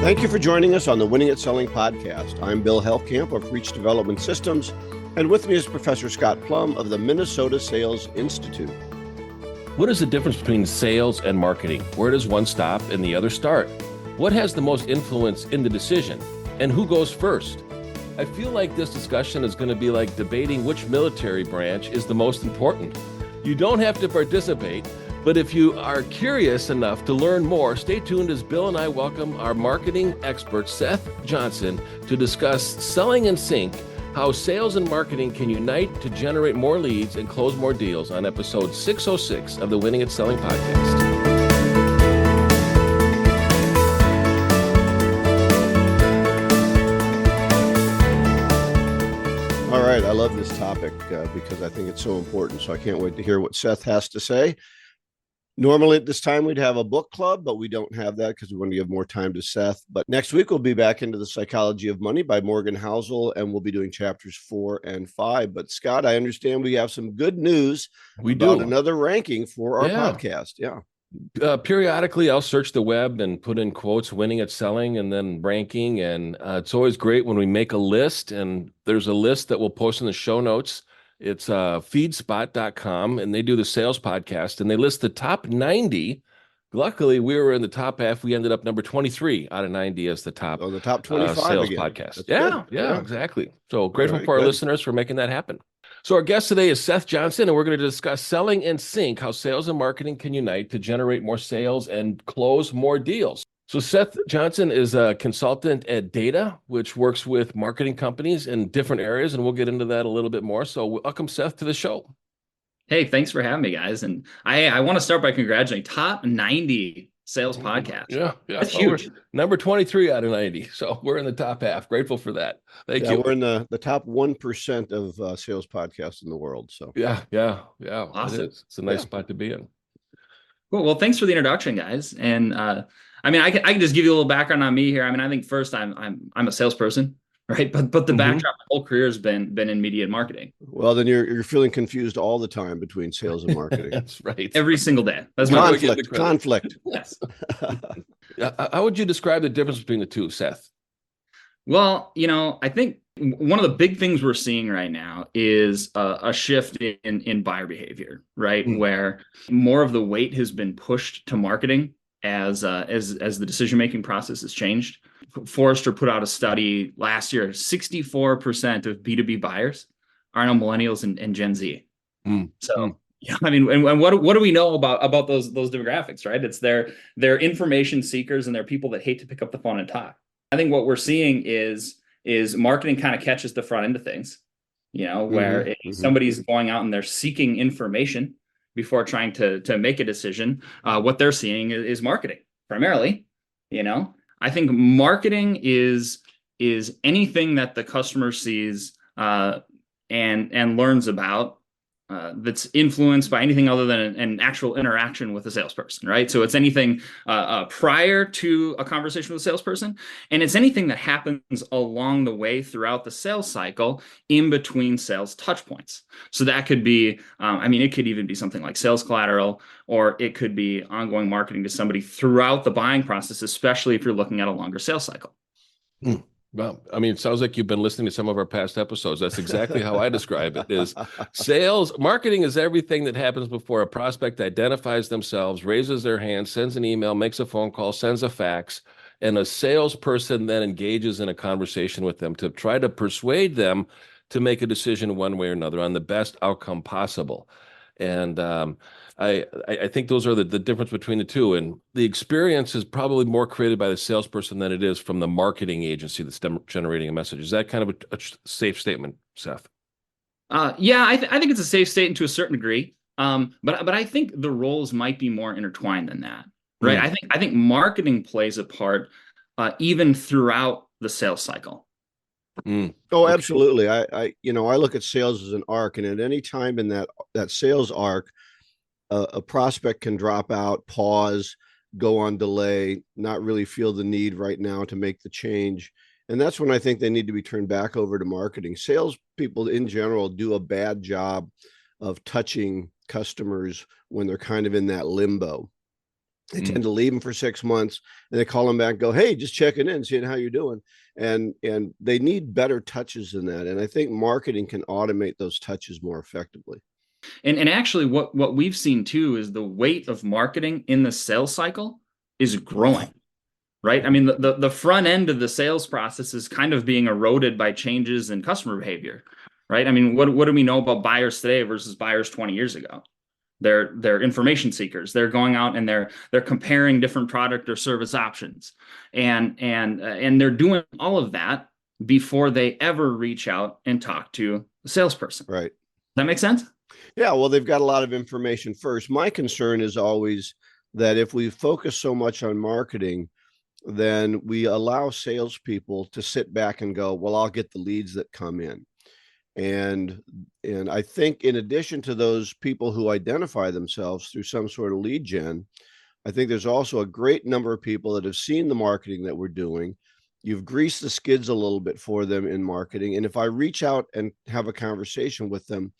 Thank you for joining us on the Winning at Selling podcast. I'm Bill Helfkamp of Reach Development Systems, and with me is Professor Scott Plum of the Minnesota Sales Institute. What is the difference between sales and marketing? Where does one stop and the other start? What has the most influence in the decision? And who goes first? I feel like this discussion is going to be like debating which military branch is the most important. You don't have to participate, but if you are curious enough to learn more, stay tuned as Bill and I welcome our marketing expert, Seth Johnson, to discuss selling in sync, how sales and marketing can unite to generate more leads and close more deals on episode 606 of the Winning at Selling podcast. All right, I love this topic because I think it's so important, so I can't wait to hear what Seth has to say. Normally at this time, we'd have a book club, but we don't have that because we want to give more time to Seth. But next week, we'll be back into The Psychology of Money by Morgan Housel, and we'll be doing chapters 4 and 5. But Scott, I understand we have some good news about another ranking for our podcast. Yeah. Periodically, I'll search the web and put in quotes, winning at selling, and then ranking. And it's always great when we make a list, and there's a list that we'll post in the show notes. It's feedspot.com, and they do the sales podcast, and they list the top 90. Luckily, we were in the top half. We ended up number 23 out of 90 as the top, the top 25 sales again. podcast. Yeah, exactly. So grateful for our listeners for making that happen. So our guest today is Seth Johnson, and we're going to discuss selling in sync, how sales and marketing can unite to generate more sales and close more deals. So Seth Johnson is a consultant at Data, which works with marketing companies in different areas, and we'll get into that a little bit more. So welcome, Seth, to the show. Hey, thanks for having me, guys. And I want to start by congratulating top 90 sales podcast. Yeah. That's huge. Number 23 out of 90. So we're in the top half. Grateful for that. Thank you. We're in the top 1% of sales podcasts in the world. So yeah. Awesome. It's a nice spot to be in. Cool. Well, thanks for the introduction, guys. And I can just give you a little background on me here. I think first I'm a salesperson, right? But the backdrop, my whole career has been in media and marketing. Well, then you're feeling confused all the time between sales and marketing. That's right. Every single day. That's conflict. Yes. How would you describe the difference between the two, Seth? Well, I think one of the big things we're seeing right now is a shift in buyer behavior, right? Where more of the weight has been pushed to marketing as the decision-making process has changed. Forrester put out a study last year, 64% of B2B buyers are now millennials and Gen Z. So, yeah, and what do we know about those demographics, right? It's they're information seekers, and they're people that hate to pick up the phone and talk. I think what we're seeing is marketing kind of catches the front end of things, where somebody's going out and they're seeking information before trying to make a decision. What they're seeing is marketing primarily. I think marketing is anything that the customer sees and learns about that's influenced by anything other than an actual interaction with a salesperson, right? So it's anything prior to a conversation with a salesperson, and it's anything that happens along the way throughout the sales cycle in between sales touch points. So that could be, it could even be something like sales collateral, or it could be ongoing marketing to somebody throughout the buying process, especially if you're looking at a longer sales cycle. Well, it sounds like you've been listening to some of our past episodes. That's exactly how I describe it. Is sales, marketing is everything that happens before a prospect identifies themselves, raises their hand, sends an email, makes a phone call, sends a fax, and a salesperson then engages in a conversation with them to try to persuade them to make a decision one way or another on the best outcome possible. And I think those are the difference between the two. And the experience is probably more created by the salesperson than it is from the marketing agency that's generating a message. Is that kind of a safe statement, Seth? Yeah, I think it's a safe statement to a certain degree. But I think the roles might be more intertwined than that, right? I think marketing plays a part even throughout the sales cycle. Oh, absolutely. I look at sales as an arc, and at any time in that sales arc, a prospect can drop out, pause, go on delay, not really feel the need right now to make the change. And that's when I think they need to be turned back over to marketing. Salespeople in general do a bad job of touching customers when they're kind of in that limbo. They tend to leave them for 6 months, and they call them back and go, hey, just checking in, seeing how you're doing. And they need better touches than that. And I think marketing can automate those touches more effectively. And actually what we've seen too is the weight of marketing in the sales cycle is growing, right? I mean, the front end of the sales process is kind of being eroded by changes in customer behavior, right? I mean, what do we know about buyers today versus buyers 20 years ago? They're information seekers. They're going out and they're comparing different product or service options, and they're doing all of that before they ever reach out and talk to a salesperson. Right. That makes sense? Yeah, well, they've got a lot of information first. My concern is always that if we focus so much on marketing, then we allow salespeople to sit back and go, well, I'll get the leads that come in. And I think in addition to those people who identify themselves through some sort of lead gen, I think there's also a great number of people that have seen the marketing that we're doing. You've greased the skids a little bit for them in marketing. And if I reach out and have a conversation with them,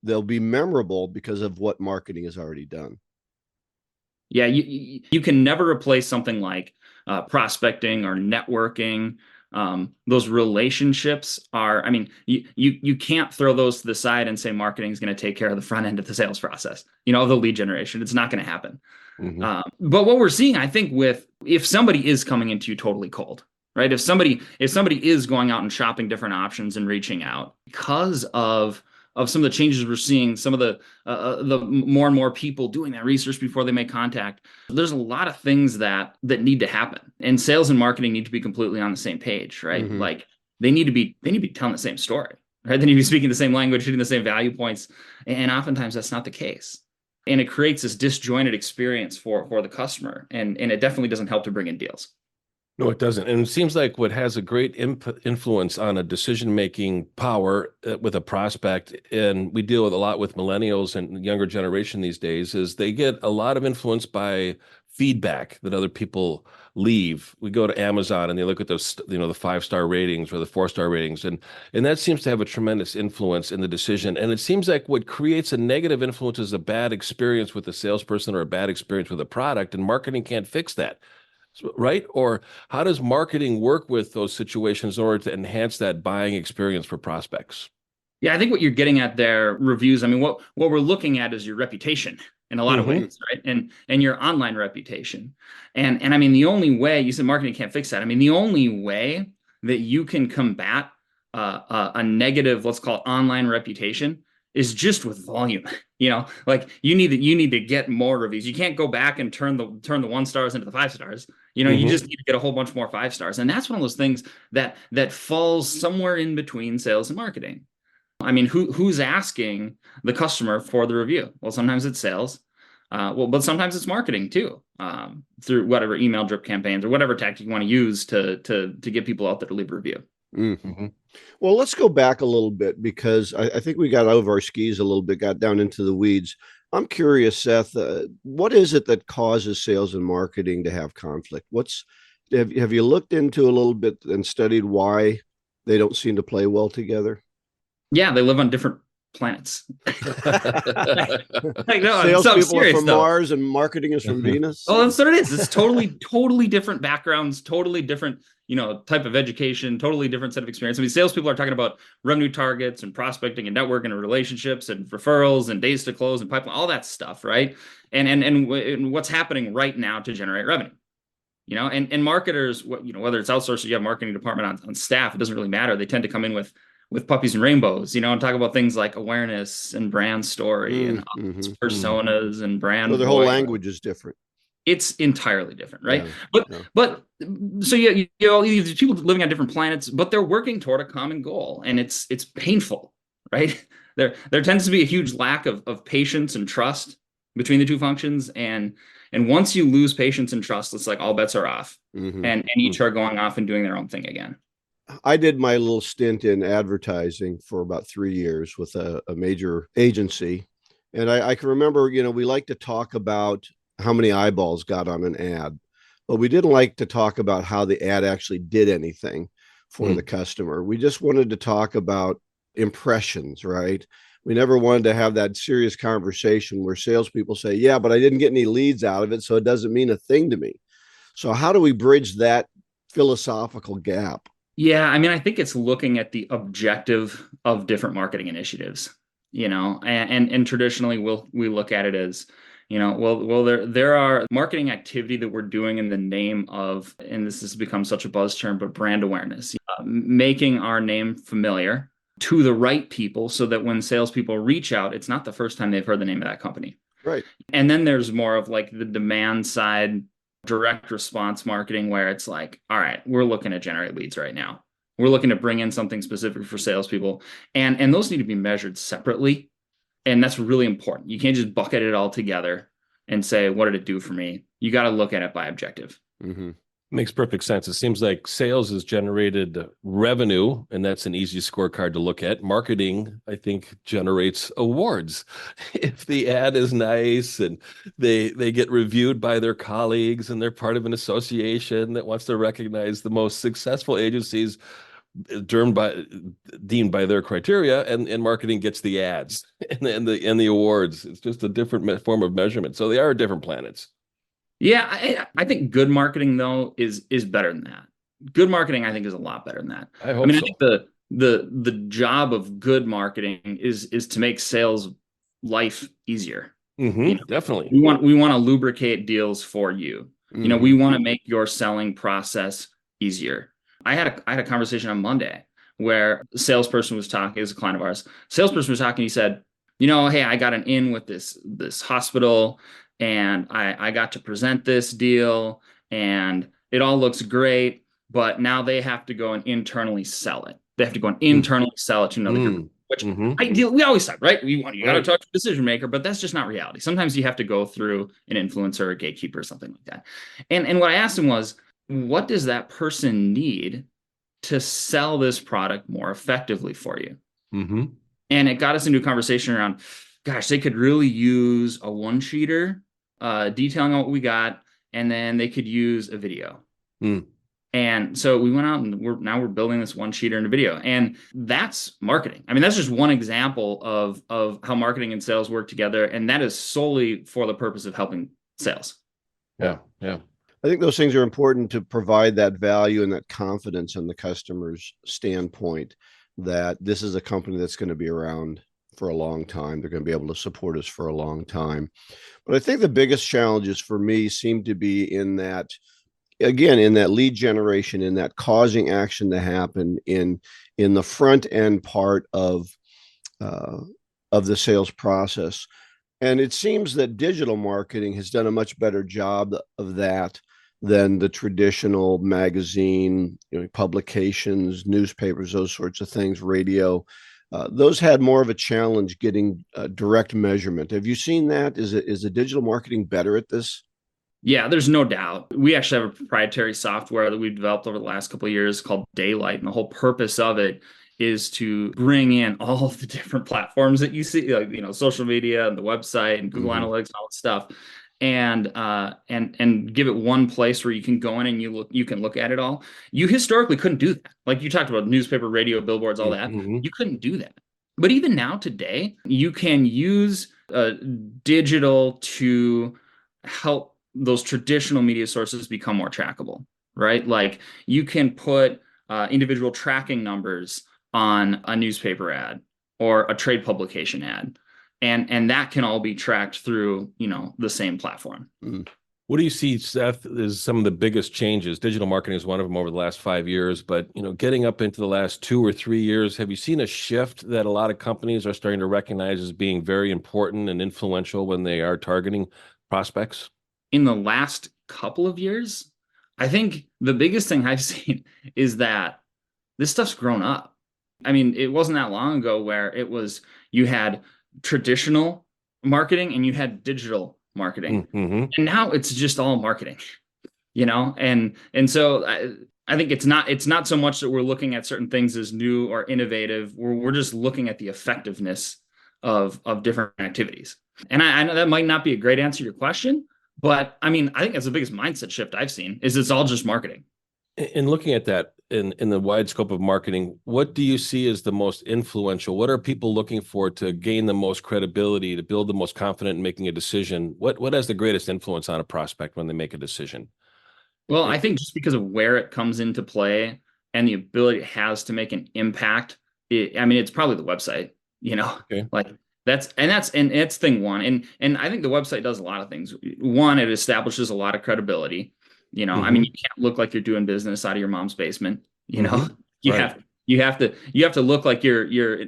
they'll be memorable because of what marketing has already done. Yeah, you can never replace something like prospecting or networking. Those relationships are, I mean, you can't throw those to the side and say marketing is going to take care of the front end of the sales process, of the lead generation. It's not going to happen. But what we're seeing, I think, if somebody is coming into you totally cold, right? If somebody is going out and shopping different options and reaching out because of some of the changes we're seeing, some of the more and more people doing that research before they make contact. There's a lot of things that need to happen, and sales and marketing need to be completely on the same page, right? Like they need to be telling the same story, right? They need to be speaking the same language, hitting the same value points, and oftentimes that's not the case, and it creates this disjointed experience for the customer, and it definitely doesn't help to bring in deals. No, it doesn't. And it seems like what has a great influence on a decision-making power with a prospect, and we deal with a lot with millennials and younger generation these days, is they get a lot of influence by feedback that other people leave. We go to Amazon and they look at those, the 5-star ratings or the 4-star ratings, and that seems to have a tremendous influence in the decision. And it seems like what creates a negative influence is a bad experience with the salesperson or a bad experience with a product, and marketing can't fix that. Right? Or how does marketing work with those situations in order to enhance that buying experience for prospects? Yeah, I think what you're getting at there, reviews. I mean, what we're looking at is your reputation in a lot of ways, right? And your online reputation. And I mean, the only way, you said marketing can't fix that. I mean, the only way that you can combat a negative, let's call it online reputation, is just with volume. Like you need to get more reviews. You can't go back and turn the 1 stars into the 5 stars. You just need to get a whole bunch more 5 stars. And that's one of those things that falls somewhere in between sales and marketing. I mean, who's asking the customer for the review? Well, sometimes it's sales. But sometimes it's marketing too, through whatever email drip campaigns or whatever tactic you want to use to get people out there to leave a review. Well, let's go back a little bit, because I think we got over our skis a little bit, got down into the weeds. I'm curious, Seth, what is it that causes sales and marketing to have conflict? Have you looked into a little bit and studied why they don't seem to play well together? Yeah, they live on different planets. Sales people are from Mars and marketing is from Venus. Oh, that's what it is. It's totally different backgrounds, totally different, type of education, totally different set of experience. I mean, salespeople are talking about revenue targets and prospecting and networking and relationships and referrals and days to close and pipeline, all that stuff, right? And what's happening right now to generate revenue. And marketers, whether it's outsourced or you have a marketing department on staff, it doesn't really matter. They tend to come in with puppies and rainbows, and talk about things like awareness and brand story and personas and brand. So their whole language is different. It's entirely different, right? But so you know, these people living on different planets, but they're working toward a common goal, and it's painful, right? There tends to be a huge lack of patience and trust between the two functions, and once you lose patience and trust, it's like all bets are off, and each are going off and doing their own thing again. I did my little stint in advertising for about 3 years with a major agency. And I can remember, we like to talk about how many eyeballs got on an ad, but we didn't like to talk about how the ad actually did anything for the customer. We just wanted to talk about impressions, right? We never wanted to have that serious conversation where salespeople say, yeah, but I didn't get any leads out of it, so it doesn't mean a thing to me. So how do we bridge that philosophical gap? Yeah, I mean, I think it's looking at the objective of different marketing initiatives, and traditionally we look at it as, there are marketing activity that we're doing in the name of, and this has become such a buzz term, but brand awareness, making our name familiar to the right people so that when salespeople reach out, it's not the first time they've heard the name of that company. Right. And then there's more of like the demand side direct response marketing where it's like, all right, we're looking to generate leads right now. We're looking to bring in something specific for salespeople. And those need to be measured separately. And that's really important. You can't just bucket it all together and say, what did it do for me? You got to look at it by objective. Mm-hmm. Makes perfect sense. It seems like sales has generated revenue, and that's an easy scorecard to look at. Marketing, I think, generates awards. If the ad is nice and they get reviewed by their colleagues and they're part of an association that wants to recognize the most successful agencies deemed by their criteria, and marketing gets the ads and the awards. It's just a different form of measurement. So they are different planets. Yeah, I think good marketing though is better than that. Good marketing, I think, is a lot better than that. I hope so. I think the job of good marketing is to make sales life easier. Definitely. We want to lubricate deals for you. Mm-hmm. We want to make your selling process easier. I had a conversation on Monday where a salesperson was talking, as a client of ours. Salesperson was talking, he said, hey, I got an in with this hospital, and I got to present this deal, and it all looks great, but now they have to go and internally sell it. They have to go and internally sell it to another group, which we always said, right? You got to talk to a decision maker, but that's just not reality. Sometimes you have to go through an influencer or a gatekeeper or something like that. And what I asked him was, what does that person need to sell this product more effectively for you? Mm-hmm. And it got us into a conversation around, gosh, they could really use a one-sheeter detailing what we got, and then they could use a video. And so we went out and we're building this one-sheeter and a video, and that's marketing. I mean, that's just one example of how marketing and sales work together, and that is solely for the purpose of helping sales. Yeah. I think those things are important to provide that value and that confidence in the customer's standpoint that this is a company that's going to be around for a long time. They're going to be able to support us for a long time. But I think the biggest challenges for me seem to be in that, again, in that lead generation, in that causing action to happen in the front end part of the sales process. And it seems that digital marketing has done a much better job of that than the traditional magazine, publications, newspapers, those sorts of things, radio. Those had more of a challenge getting direct measurement. Have you seen that? Is the digital marketing better at this? Yeah, there's no doubt. We actually have a proprietary software that we've developed over the last couple of years called Daylight, and the whole purpose of it is to bring in all of the different platforms that you see, like social media and the website and Google Analytics and all that stuff, and give it one place where you can go in and you can look at it all. You historically couldn't do that. Like you talked about newspaper, radio, billboards, all that. You couldn't do that. But even now today, you can use digital to help those traditional media sources become more trackable, right? Like you can put individual tracking numbers on a newspaper ad or a trade publication ad. And that can all be tracked through, the same platform. What do you see, Seth, is some of the biggest changes? Digital marketing is one of them over the last 5 years, but getting up into the last 2 or 3 years, have you seen a shift that a lot of companies are starting to recognize as being very important and influential when they are targeting prospects? In the last couple of years, I think the biggest thing I've seen is that this stuff's grown up. I mean, it wasn't that long ago where it was you had traditional marketing and you had digital marketing, and now it's just all marketing, and so I think it's not so much that we're looking at certain things as new or innovative. We're just looking at the effectiveness of different activities. And I know that might not be a great answer to your question, but I mean, I think that's the biggest mindset shift I've seen is it's all just marketing. In looking at that in the wide scope of marketing, what do you see as the most influential? What are people looking for to gain the most credibility, to build the most confident in making a decision? What has the greatest influence on a prospect when they make a decision? Well, I think just because of where it comes into play and the ability it has to make an impact, I mean, it's probably the website, Okay. like and it's thing one. And I think the website does a lot of things. One, it establishes a lot of credibility. I mean, Mm-hmm. you can't look like you're doing business out of your mom's basement, Mm-hmm. You Right. have you have to look like you're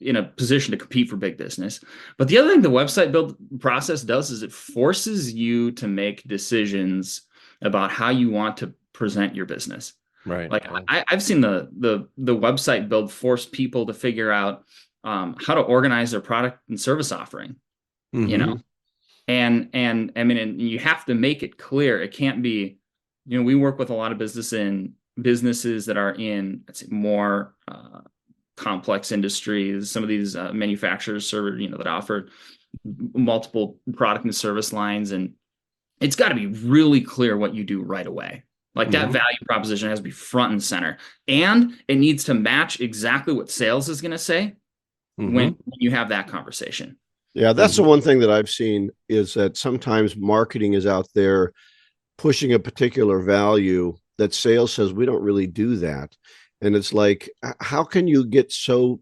in a position to compete for big business. But the other thing the website build process does is it forces you to make decisions about how you want to present your business. Right. Like Yeah. I've seen the website build force people to figure out how to organize their product and service offering, you Mm-hmm. know, and I mean, and you have to make it clear. It can't be, we work with a lot of businesses that are in, let's say, more complex industries. Some of these manufacturers serve, that offer multiple product and service lines, and it's got to be really clear what you do right away. Like that Mm-hmm. value proposition has to be front and center. And it needs to match exactly what sales is going to say Mm-hmm. when you have that conversation. Yeah, that's the Mm-hmm. one thing that I've seen is that sometimes marketing is out there pushing a particular value that sales says we don't really do that. And it's like, how can you get so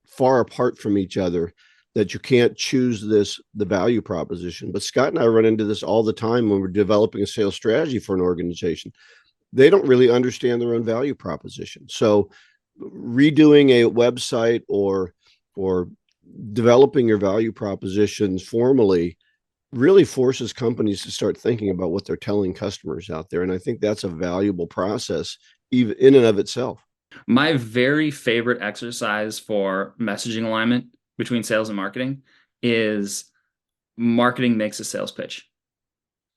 far apart from each other that you can't choose the value proposition? But Scott and I run into this all the time when we're developing a sales strategy for an organization. They don't really understand their own value proposition. So redoing a website or developing your value propositions formally really forces companies to start thinking about what they're telling customers out there. And I think that's a valuable process, even in and of itself. My very favorite exercise for messaging alignment between sales and marketing is marketing makes a sales pitch.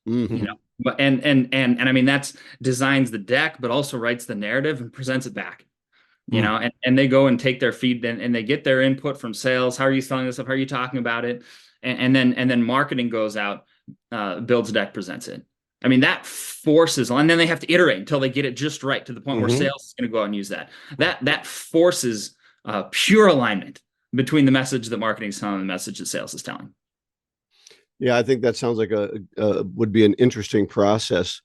Mm-hmm. But and I mean that's designs the deck, but also writes the narrative and presents it back. And they go and take their feed and they get their input from sales. How are you selling this stuff? How are you talking about it? And then marketing goes out, builds a deck, presents it. I mean, that forces, and then they have to iterate until they get it just right to the point where Mm-hmm. sales is going to go out and use that. That forces pure alignment between the message that marketing is telling and the message that sales is telling. Yeah, I think that sounds like would be an interesting process.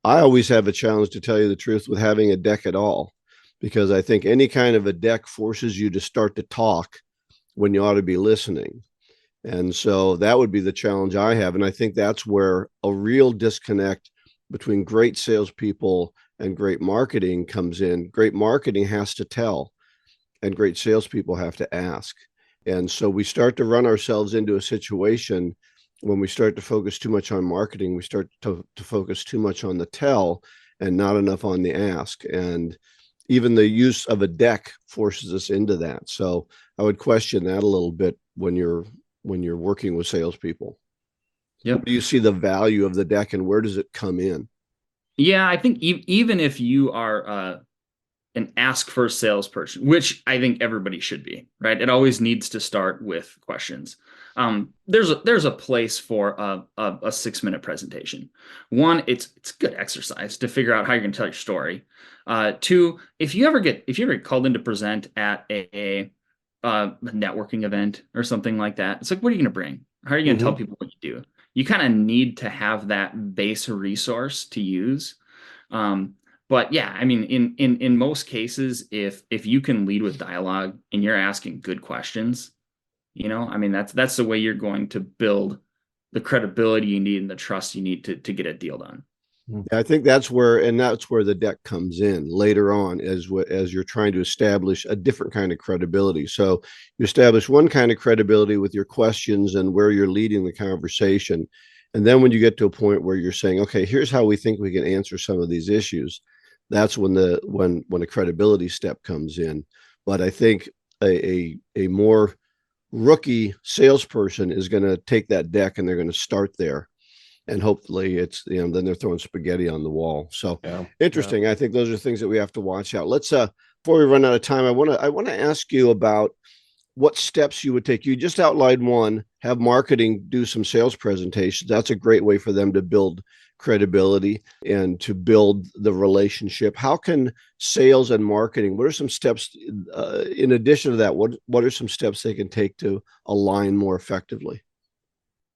I always have a challenge, to tell you the truth, with having a deck at all, because I think any kind of a deck forces you to start to talk when you ought to be listening. And so that would be the challenge I have. And I think that's where a real disconnect between great salespeople and great marketing comes in. Great marketing has to tell, and great salespeople have to ask. And so we start to run ourselves into a situation when we start to focus too much on marketing, we start to focus too much on the tell and not enough on the ask. And even the use of a deck forces us into that. So I would question that a little bit when you're working with salespeople. Yep. Where do you see the value of the deck, and where does it come in? Yeah, I think even if you are an ask first salesperson, which I think everybody should be, right? It always needs to start with questions. There's a place for a 6-minute presentation. One, it's good exercise to figure out how you're going to tell your story. Two, if you ever get called in to present at a networking event or something like that, it's like, what are you going to bring? How are you going to tell Mm-hmm. people what you do? You kind of need to have that base resource to use. But yeah, I mean, in most cases, if you can lead with dialogue and you're asking good questions, I mean, that's the way you're going to build the credibility you need and the trust you need to get a deal done. I think that's where the deck comes in later on, as you're trying to establish a different kind of credibility. So you establish one kind of credibility with your questions and where you're leading the conversation. And then when you get to a point where you're saying, okay, here's how we think we can answer some of these issues, that's when a credibility step comes in. But I think a more rookie salesperson is going to take that deck and they're going to start there, and hopefully it's then they're throwing spaghetti on the wall. So Yeah. interesting. I think those are things that we have to watch out. Let's before we run out of time, I want to ask you about what steps you would take. You just outlined one, have marketing do some sales presentations. That's a great way for them to build credibility and to build the relationship. How can sales and marketing, what are some steps in addition to that? What are some steps they can take to align more effectively?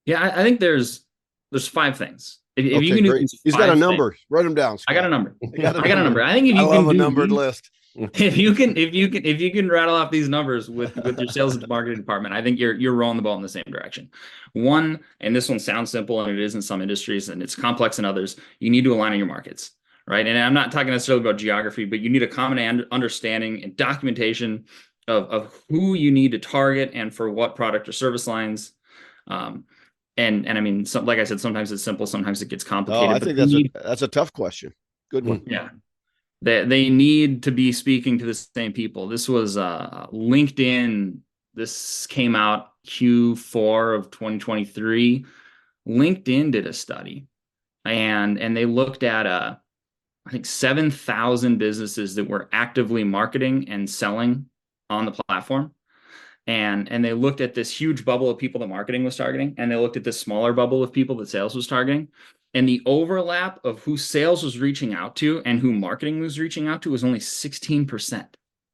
Yeah, I think there's 5 things. If you Okay, can do great. these He's got a 5 number. things, Write them down, I got a Scott. number. I got I got a number. I think if I you love can a do numbered these, list. if you can rattle off these numbers with your sales and marketing department, I think you're rolling the ball in the same direction. One, and this one sounds simple, and it is in some industries, and it's complex in others. You need to align on your markets, right? And I'm not talking necessarily about geography, but you need a common understanding and documentation of who you need to target and for what product or service lines. And I mean, like I said, sometimes it's simple, sometimes it gets Oh, complicated. I But think that's a tough question. Good one. yeah, they need to be speaking to the same people. This was LinkedIn. This came out Q4 of 2023. LinkedIn did a study, and they looked at I think 7,000 businesses that were actively marketing and selling on the platform. And they looked at this huge bubble of people that marketing was targeting, and they looked at this smaller bubble of people that sales was targeting. And the overlap of who sales was reaching out to and who marketing was reaching out to was only 16%.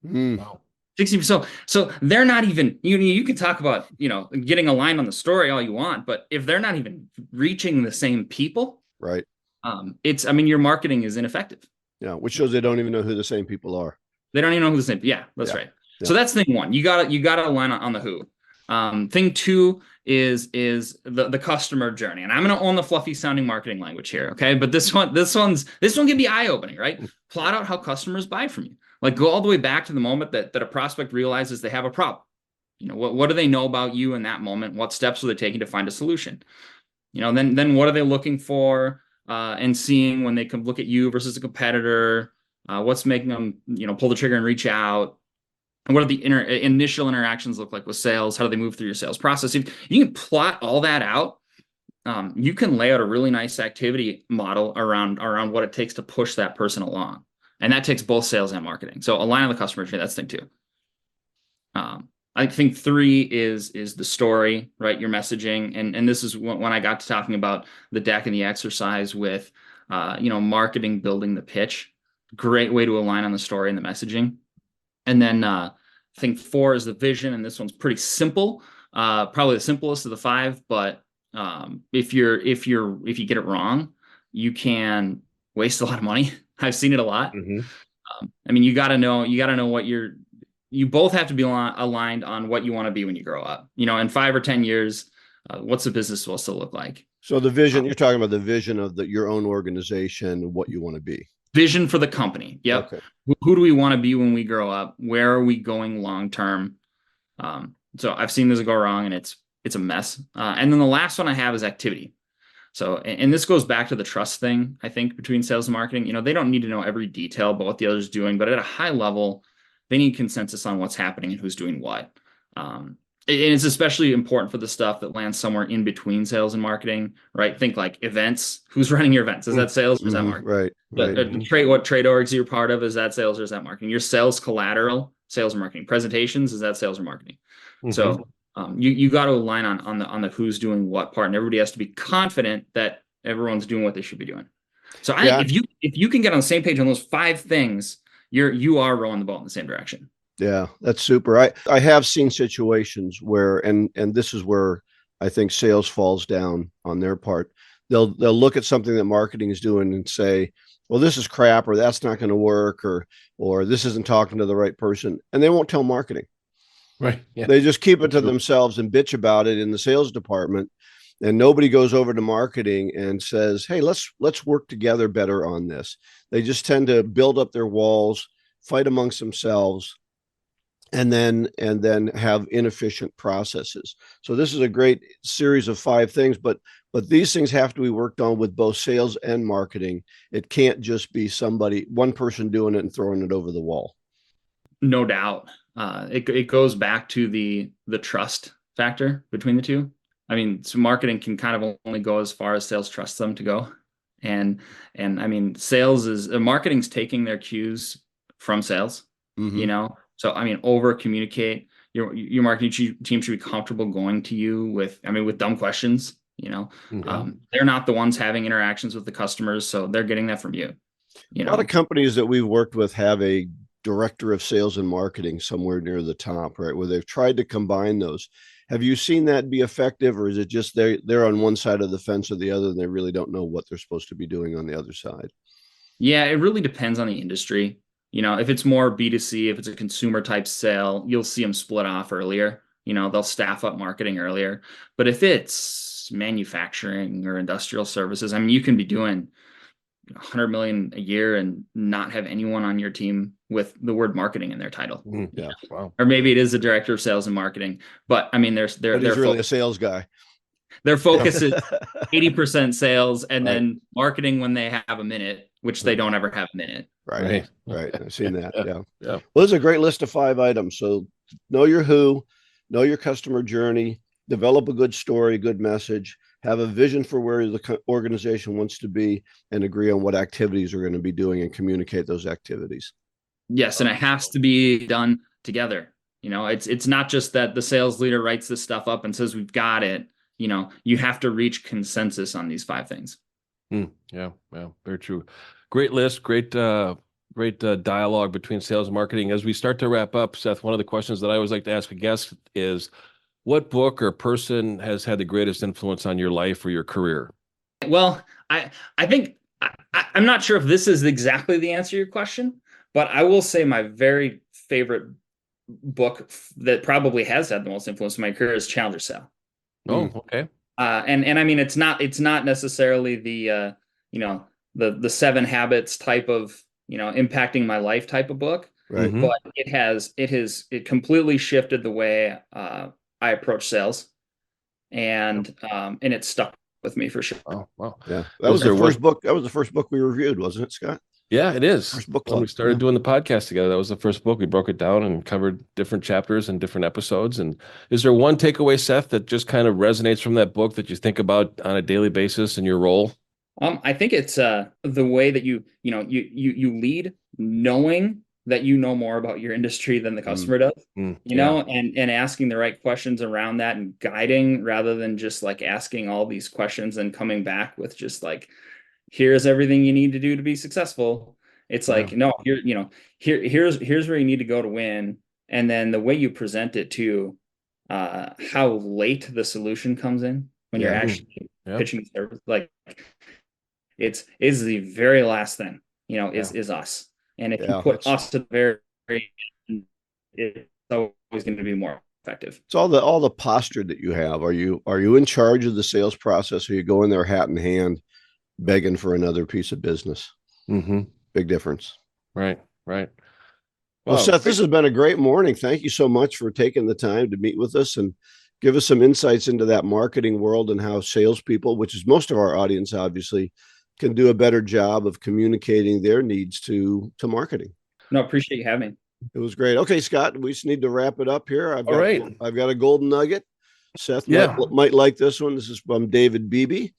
Wow. 60%. So they're not even, you can talk about, getting aligned on the story all you want, but if they're not even reaching the same people, Right. your marketing is ineffective. Yeah, which shows they don't even know who the same people are. They don't even know who the same. Yeah, that's right. Yeah. So that's thing one. You gotta align on the who. Thing two is the customer journey, and I'm gonna own the fluffy sounding marketing language here, okay? But this one can be eye opening, right? Plot out how customers buy from you. Like go all the way back to the moment that a prospect realizes they have a problem. What do they know about you in that moment? What steps are they taking to find a solution? Then what are they looking for and seeing when they can look at you versus a competitor? What's making them, pull the trigger and reach out? And what are the initial interactions look like with sales? How do they move through your sales process? If you can plot all that out, you can lay out a really nice activity model around what it takes to push that person along. And that takes both sales and marketing. So align on the customer journey, that's thing two. I think three is the story, right? Your messaging. And this is when I got to talking about the deck and the exercise with, marketing, building the pitch. Great way to align on the story and the messaging. And then I think four is the vision. And this one's pretty simple, probably the simplest of the five. But if you get it wrong, you can waste a lot of money. I've seen it a lot. Mm-hmm. You got to know what you both have to be aligned on what you want to be when you grow up. In 5 or 10 years, what's the business supposed to look like? So the vision, you're talking about the vision of your own organization, what you want to be. Vision for the company. Yep. Okay. Who do we want to be when we grow up? Where are we going long term? So I've seen this go wrong, and it's a mess. And then the last one I have is activity. So, and this goes back to the trust thing, I think, between sales and marketing. They don't need to know every detail about what the other's doing, but at a high level, they need consensus on what's happening and who's doing what. And it's especially important for the stuff that lands somewhere in between sales and marketing, right? Think like events. Who's running your events? Is that sales or is that marketing? Right. What trade orgs you're part of, is that sales or is that marketing? Your sales collateral, sales or marketing. Presentations, is that sales or marketing? Mm-hmm. So you got to align on the who's doing what part, and everybody has to be confident that everyone's doing what they should be doing. So I think if you can get on the same page on those 5 things, you are rowing the ball in the same direction. Yeah, that's super. I have seen situations where, and this is where I think sales falls down on their part. They'll look at something that marketing is doing and say, well, this is crap, or that's not going to work, or this isn't talking to the right person. And they won't tell marketing. Right. Yeah. They just keep it to themselves and bitch about it in the sales department. And nobody goes over to marketing and says, hey, let's work together better on this. They just tend to build up their walls, fight amongst themselves, and then have inefficient processes. So this is a great series of 5 things, but these things have to be worked on with both sales and marketing. It can't just be one person doing it and throwing it over the wall. No doubt. It goes back to the trust factor between the two. So marketing can kind of only go as far as sales trusts them to go. And marketing's taking their cues from sales, So, over communicate. your marketing team should be comfortable going to you with dumb questions. They're not the ones having interactions with the customers, so they're getting that from you. A lot of companies that we've worked with have a director of sales and marketing somewhere near the top, right, where they've tried to combine those. Have you seen that be effective, or is it just they're on one side of the fence or the other, and they really don't know what they're supposed to be doing on the other side? Yeah, it really depends on the industry. If it's more B2C, if it's a consumer type sale, you'll see them split off earlier. They'll staff up marketing earlier. But if it's manufacturing or industrial services, you can be doing 100 million a year and not have anyone on your team with the word marketing in their title. Yeah. Wow. Or maybe it is a director of sales and marketing, but he's really a sales guy. Their focus is 80% sales and then marketing when they have a minute, which they don't ever have a minute. Right. I've seen that. Yeah. Yeah. Well, it's a great list of 5 items. So know your who, know your customer journey, develop a good story, good message, have a vision for where the organization wants to be, and agree on what activities are going to be doing and communicate those activities. Yes. And it has to be done together. It's not just that the sales leader writes this stuff up and says, we've got it. You have to reach consensus on these 5 things. Yeah. Very true. Great list. Great dialogue between sales and marketing. As we start to wrap up, Seth, one of the questions that I always like to ask a guest is, what book or person has had the greatest influence on your life or your career? Well, I think I'm not sure if this is exactly the answer to your question, but I will say my very favorite book that probably has had the most influence in my career is Challenger Sale. Oh, okay. And it's not necessarily the 7 habits type of impacting my life type of book, right? But it completely shifted the way I approach sales, and it stuck with me for sure. Oh, wow. Yeah, that was the first book. That was the first book we reviewed, wasn't it, Scott? Yeah, it is. First book club. When we started doing the podcast together, that was the first book. We broke it down and covered different chapters and different episodes. And is there one takeaway, Seth, that just kind of resonates from that book that you think about on a daily basis in your role? I think it's the way that you lead, knowing that you know more about your industry than the customer does, and asking the right questions around that and guiding, rather than just like asking all these questions and coming back with just like, here's everything you need to do to be successful. It's like, no, here's where you need to go to win. And then the way you present it too, how late the solution comes in when you're actually pitching the service, like is the very last thing, is us. And if you put us to the very end, it's always going to be more effective. It's all the posture that you have. Are you in charge of the sales process, or you go in there hat in hand, begging for another piece of business? Big difference. Right. Well, Seth, this has been a great morning. Thank you so much for taking the time to meet with us and give us some insights into that marketing world and how salespeople, which is most of our audience, obviously, can do a better job of communicating their needs to marketing. No, appreciate you having me. It was great. Okay, Scott, we just need to wrap it up here. I've got a golden nugget. Seth might like this one. This is from David Beebe,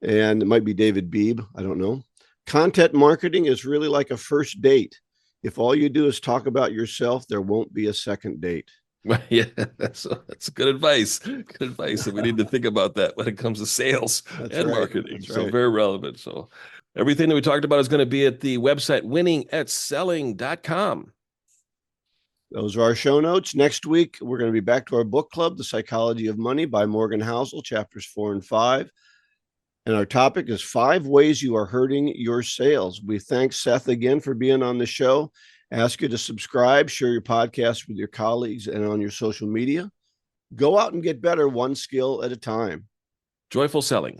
and it might be David Beebe. I don't know. Content marketing is really like a first date. If all you do is talk about yourself, there won't be a second date. Yeah, that's good advice. Good advice. And we need to think about that when it comes to sales and marketing. So very relevant. So everything that we talked about is going to be at the website winningatselling.com. Those are our show notes. Next week, we're going to be back to our book club, The Psychology of Money by Morgan Housel, chapters 4 and 5. And our topic is 5 ways you are hurting your sales. We thank Seth again for being on the show. Ask you to subscribe, share your podcast with your colleagues and on your social media. Go out and get better, one skill at a time. Joyful selling.